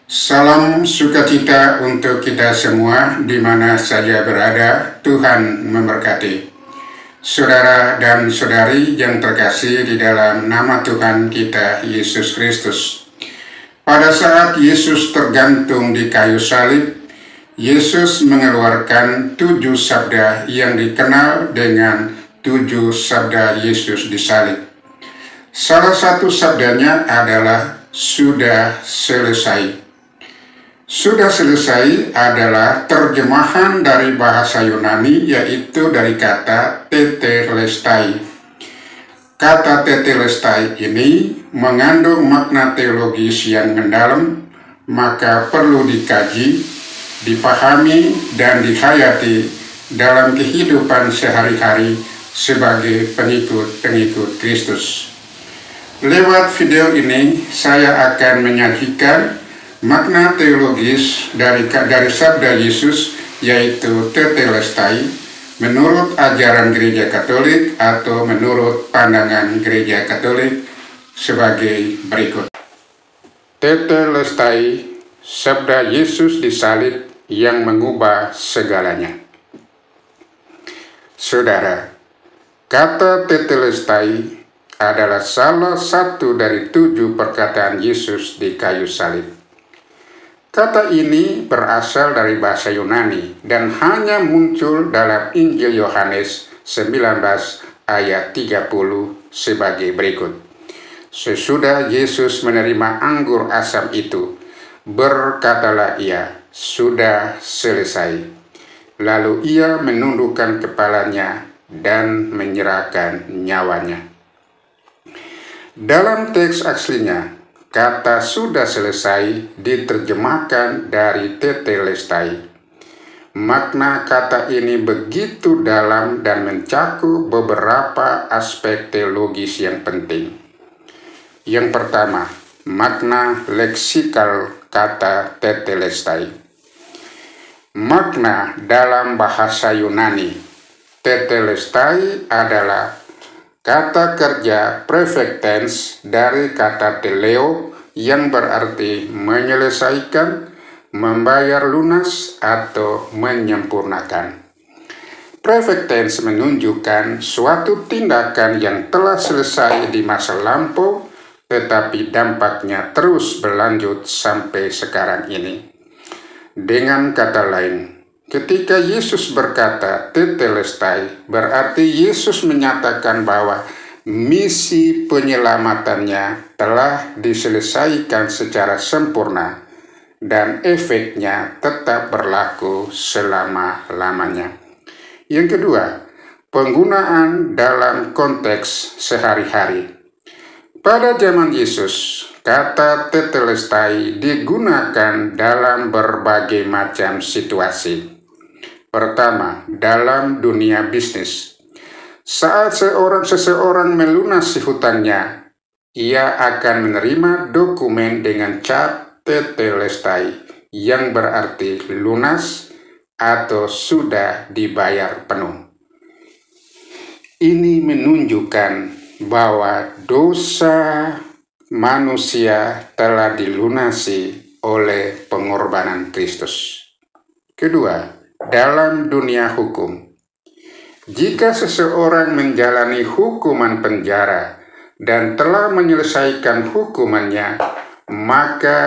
Salam sukacita untuk kita semua di mana saja berada. Tuhan memberkati. Saudara dan saudari yang terkasih di dalam nama Tuhan kita Yesus Kristus. Pada saat Yesus tergantung di kayu salib, Yesus mengeluarkan 7 sabda yang dikenal dengan 7 sabda Yesus di salib. Salah satu sabdanya adalah sudah selesai. Sudah selesai adalah terjemahan dari bahasa Yunani, yaitu dari kata tetelestai. Kata tetelestai ini mengandung makna teologis yang mendalam, maka perlu dikaji, dipahami, dan dihayati dalam kehidupan sehari-hari sebagai pengikut-pengikut Kristus. Lewat video ini, saya akan menyajikan makna teologis dari sabda Yesus, yaitu tetelestai, menurut ajaran Gereja Katolik atau menurut pandangan Gereja Katolik sebagai berikut. Tetelestai, sabda Yesus di salib yang mengubah segalanya. Saudara, kata tetelestai adalah salah satu dari 7 perkataan Yesus di kayu salib. Kata ini berasal dari bahasa Yunani dan hanya muncul dalam Injil Yohanes 19 ayat 30 sebagai berikut. Sesudah Yesus menerima anggur asam itu, berkatalah ia, sudah selesai. Lalu ia menundukkan kepalanya dan menyerahkan nyawanya. Dalam teks aslinya, kata sudah selesai diterjemahkan dari tetelestai. Makna kata ini begitu dalam dan mencakup beberapa aspek teologis yang penting. Yang pertama, makna leksikal kata tetelestai. Makna dalam bahasa Yunani, tetelestai adalah kata kerja perfect tense dari kata teleo yang berarti menyelesaikan, membayar lunas, atau menyempurnakan. Perfect tense menunjukkan suatu tindakan yang telah selesai di masa lampau, tetapi dampaknya terus berlanjut sampai sekarang ini. Dengan kata lain, ketika Yesus berkata tetelestai, berarti Yesus menyatakan bahwa misi penyelamatannya telah diselesaikan secara sempurna dan efeknya tetap berlaku selama-lamanya. Yang kedua, penggunaan dalam konteks sehari-hari. Pada zaman Yesus, kata tetelestai digunakan dalam berbagai macam situasi. Pertama, dalam dunia bisnis. Saat seseorang melunasi hutangnya, ia akan menerima dokumen dengan cap tetelestai yang berarti lunas atau sudah dibayar penuh. Ini menunjukkan bahwa dosa manusia telah dilunasi oleh pengorbanan Kristus. Kedua, dalam dunia hukum. Jika seseorang menjalani hukuman penjara dan telah menyelesaikan hukumannya, maka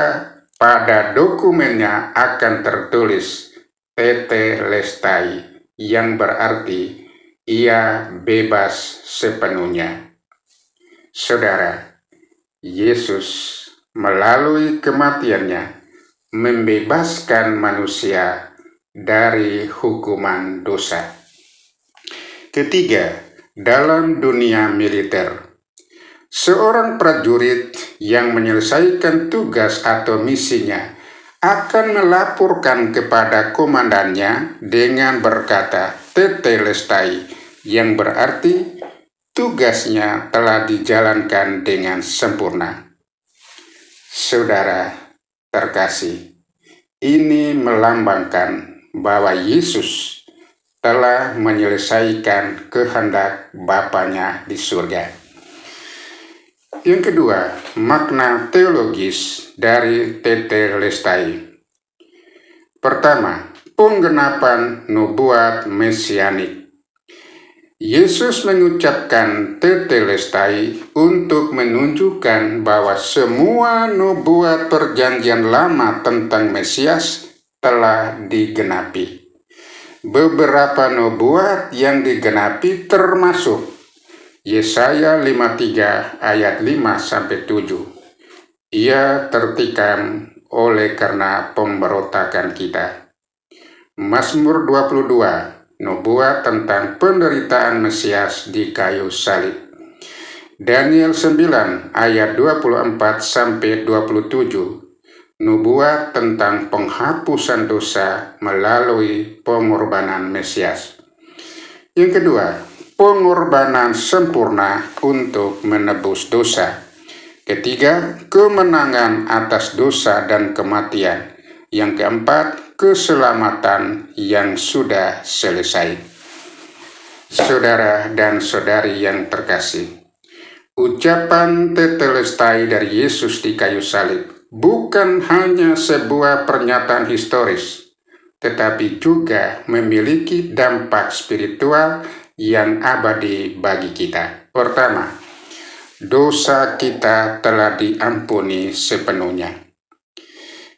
pada dokumennya akan tertulis tetelestai yang berarti ia bebas sepenuhnya. Saudara, Yesus melalui kematiannya membebaskan manusia dari hukuman dosa. Ketiga, dalam dunia militer. Seorang prajurit yang menyelesaikan tugas atau misinya akan melaporkan kepada komandannya dengan berkata tetelestai, yang berarti tugasnya telah dijalankan dengan sempurna. Saudara terkasih, ini melambangkan bahwa Yesus telah menyelesaikan kehendak Bapanya di surga. Yang kedua, makna teologis dari tetelestai. Pertama, penggenapan nubuat mesianik. Yesus mengucapkan tetelestai untuk menunjukkan bahwa semua nubuat perjanjian lama tentang Mesias telah digenapi. Beberapa nubuat yang digenapi termasuk Yesaya 53 ayat 5-7. Ia tertikam oleh karena pemberontakan kita. Mazmur 22, nubuat tentang penderitaan Mesias di kayu salib. Daniel 9 ayat 24-27, nubuat tentang penghapusan dosa melalui pengorbanan Mesias. Yang kedua, pengorbanan sempurna untuk menebus dosa. Ketiga, kemenangan atas dosa dan kematian. Yang keempat, keselamatan yang sudah selesai. Saudara dan saudari yang terkasih, ucapan tetelestai dari Yesus di kayu salib bukan hanya sebuah pernyataan historis, tetapi juga memiliki dampak spiritual yang abadi bagi kita. Pertama, dosa kita telah diampuni sepenuhnya.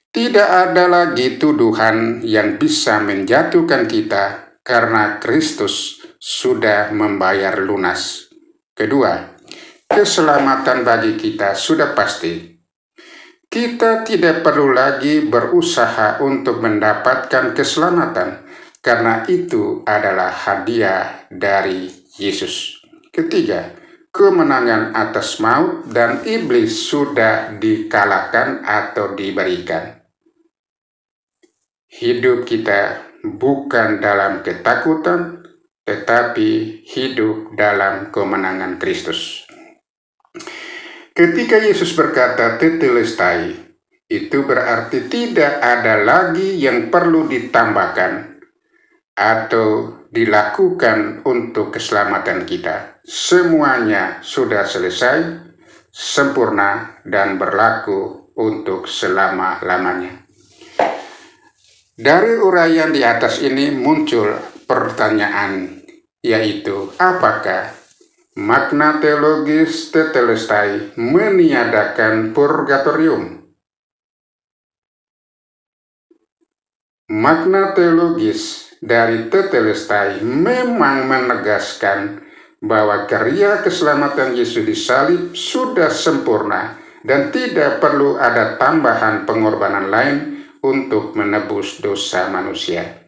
Tidak ada lagi tuduhan yang bisa menjatuhkan kita karena Kristus sudah membayar lunas. Kedua, keselamatan bagi kita sudah pasti. Kita tidak perlu lagi berusaha untuk mendapatkan keselamatan, karena itu adalah hadiah dari Yesus. Ketiga, kemenangan atas maut dan iblis sudah dikalahkan atau diberikan. Hidup kita bukan dalam ketakutan, tetapi hidup dalam kemenangan Kristus. Ketika Yesus berkata tetelestai, itu berarti tidak ada lagi yang perlu ditambahkan atau dilakukan untuk keselamatan kita. Semuanya sudah selesai, sempurna, dan berlaku untuk selama-lamanya. Dari uraian di atas ini muncul pertanyaan, yaitu apakah makna teologis tetelestai meniadakan purgatorium? Makna teologis dari tetelestai memang menegaskan bahwa karya keselamatan Yesus di salib sudah sempurna dan tidak perlu ada tambahan pengorbanan lain untuk menebus dosa manusia.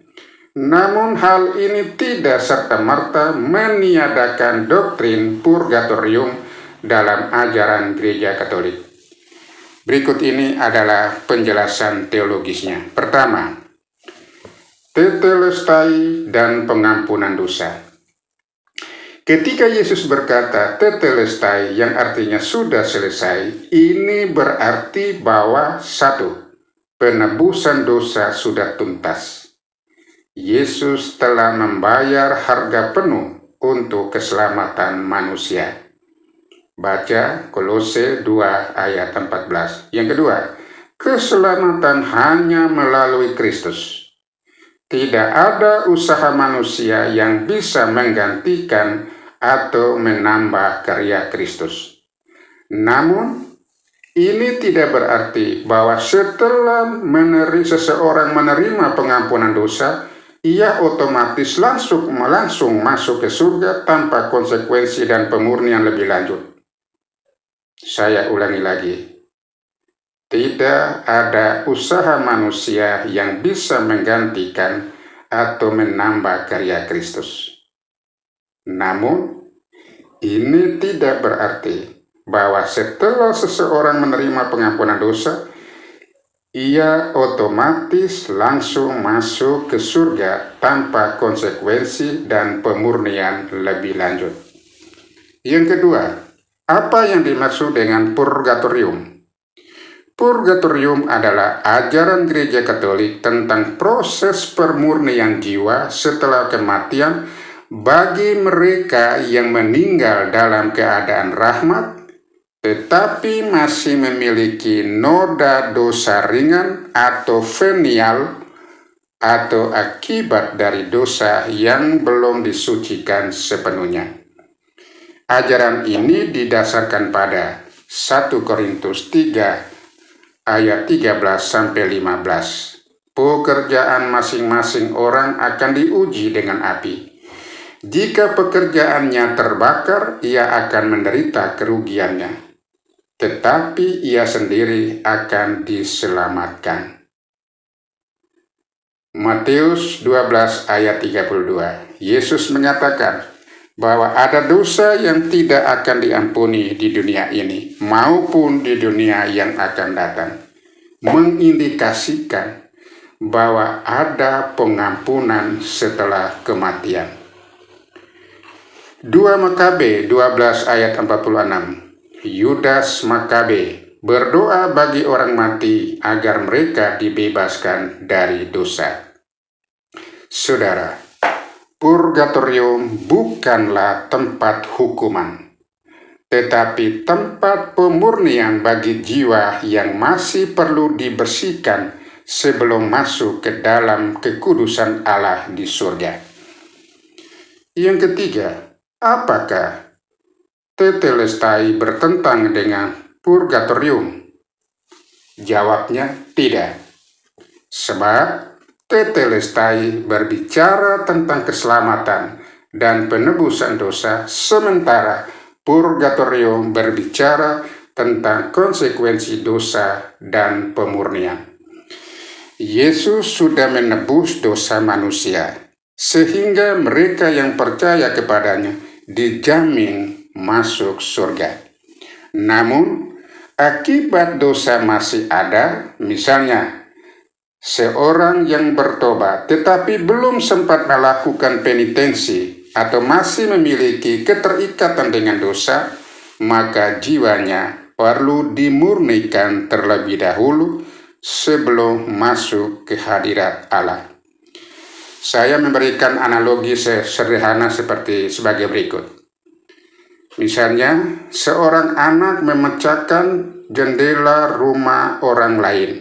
Namun hal ini tidak serta-merta meniadakan doktrin purgatorium dalam ajaran Gereja Katolik. Berikut ini adalah penjelasan teologisnya. Pertama, tetelestai dan pengampunan dosa. Ketika Yesus berkata tetelestai yang artinya sudah selesai, ini berarti bahwa satu, penebusan dosa sudah tuntas. Yesus telah membayar harga penuh untuk keselamatan manusia. Baca Kolose 2 ayat 14. Yang kedua, keselamatan hanya melalui Kristus. Tidak ada usaha manusia yang bisa menggantikan atau menambah karya Kristus. Namun, ini tidak berarti bahwa setelah seseorang menerima pengampunan dosa, ia otomatis langsung masuk ke surga tanpa konsekuensi dan pemurnian lebih lanjut. Saya ulangi lagi. Tidak ada usaha manusia yang bisa menggantikan atau menambah karya Kristus. Namun, ini tidak berarti bahwa setelah seseorang menerima pengampunan dosa, ia otomatis langsung masuk ke surga tanpa konsekuensi dan pemurnian lebih lanjut. Yang kedua, apa yang dimaksud dengan purgatorium? Purgatorium adalah ajaran Gereja Katolik tentang proses pemurnian jiwa setelah kematian bagi mereka yang meninggal dalam keadaan rahmat tetapi masih memiliki noda dosa ringan atau venial atau akibat dari dosa yang belum disucikan sepenuhnya. Ajaran ini didasarkan pada 1 Korintus 3 ayat 13-15. Pekerjaan masing-masing orang akan diuji dengan api. Jika pekerjaannya terbakar, ia akan menderita kerugiannya, tetapi ia sendiri akan diselamatkan. Matius 12 ayat 32. Yesus mengatakan bahwa ada dosa yang tidak akan diampuni di dunia ini maupun di dunia yang akan datang, mengindikasikan bahwa ada pengampunan setelah kematian. 2 Makabe 12 ayat 46. Yudas Makabe berdoa bagi orang mati agar mereka dibebaskan dari dosa. Saudara, purgatorium bukanlah tempat hukuman, tetapi tempat pemurnian bagi jiwa yang masih perlu dibersihkan sebelum masuk ke dalam kekudusan Allah di surga. Yang ketiga, apakah tetelestai bertentangan dengan purgatorium? Jawabnya tidak. Sebab tetelestai berbicara tentang keselamatan dan penebusan dosa, sementara purgatorium berbicara tentang konsekuensi dosa dan pemurnian. Yesus sudah menebus dosa manusia, sehingga mereka yang percaya kepadanya dijamin masuk surga. Namun, akibat dosa masih ada, misalnya seorang yang bertobat tetapi belum sempat melakukan penitensi atau masih memiliki keterikatan dengan dosa, maka jiwanya perlu dimurnikan terlebih dahulu sebelum masuk ke hadirat Allah. Saya memberikan analogi sederhana sebagai berikut. Misalnya, seorang anak memecahkan jendela rumah orang lain.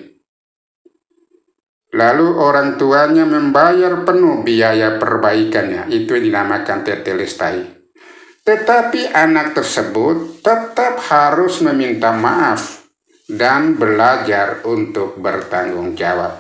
Lalu orang tuanya membayar penuh biaya perbaikannya. Itu yang dinamakan tetelestai. Tetapi anak tersebut tetap harus meminta maaf dan belajar untuk bertanggung jawab.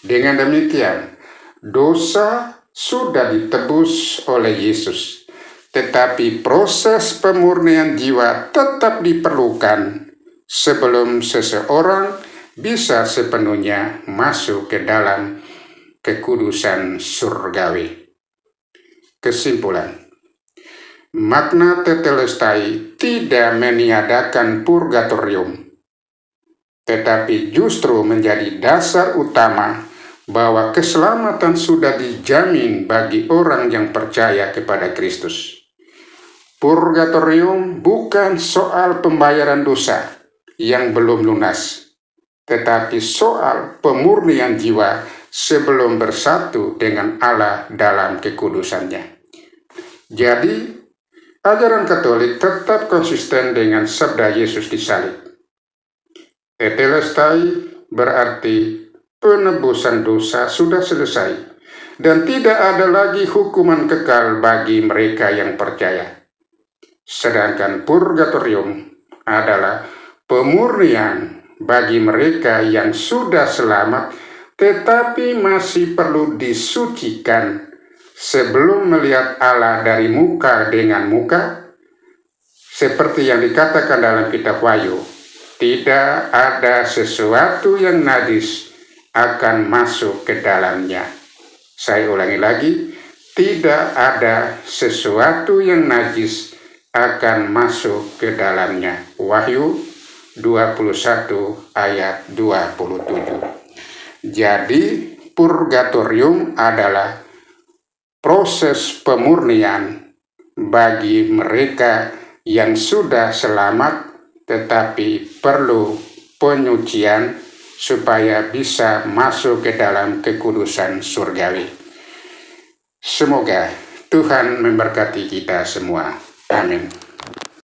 Dengan demikian, dosa sudah ditebus oleh Yesus, tetapi proses pemurnian jiwa tetap diperlukan sebelum seseorang bisa sepenuhnya masuk ke dalam kekudusan surgawi. Kesimpulan, makna tetelestai tidak meniadakan purgatorium, tetapi justru menjadi dasar utama bahwa keselamatan sudah dijamin bagi orang yang percaya kepada Kristus. Purgatorium bukan soal pembayaran dosa yang belum lunas, tetapi soal pemurnian jiwa sebelum bersatu dengan Allah dalam kekudusannya. Jadi, ajaran Katolik tetap konsisten dengan sabda Yesus di salib. Tetelestai berarti penebusan dosa sudah selesai dan tidak ada lagi hukuman kekal bagi mereka yang percaya. Sedangkan purgatorium adalah pemurnian bagi mereka yang sudah selamat tetapi masih perlu disucikan sebelum melihat Allah dari muka dengan muka. Seperti yang dikatakan dalam kitab Wahyu, tidak ada sesuatu yang najis akan masuk ke dalamnya. Saya ulangi lagi, tidak ada sesuatu yang najis akan masuk ke dalamnya. Wahyu 21 ayat 27. Jadi purgatorium adalah proses pemurnian bagi mereka yang sudah selamat tetapi perlu penyucian supaya bisa masuk ke dalam kekudusan surgawi. Semoga Tuhan memberkati kita semua. Amin.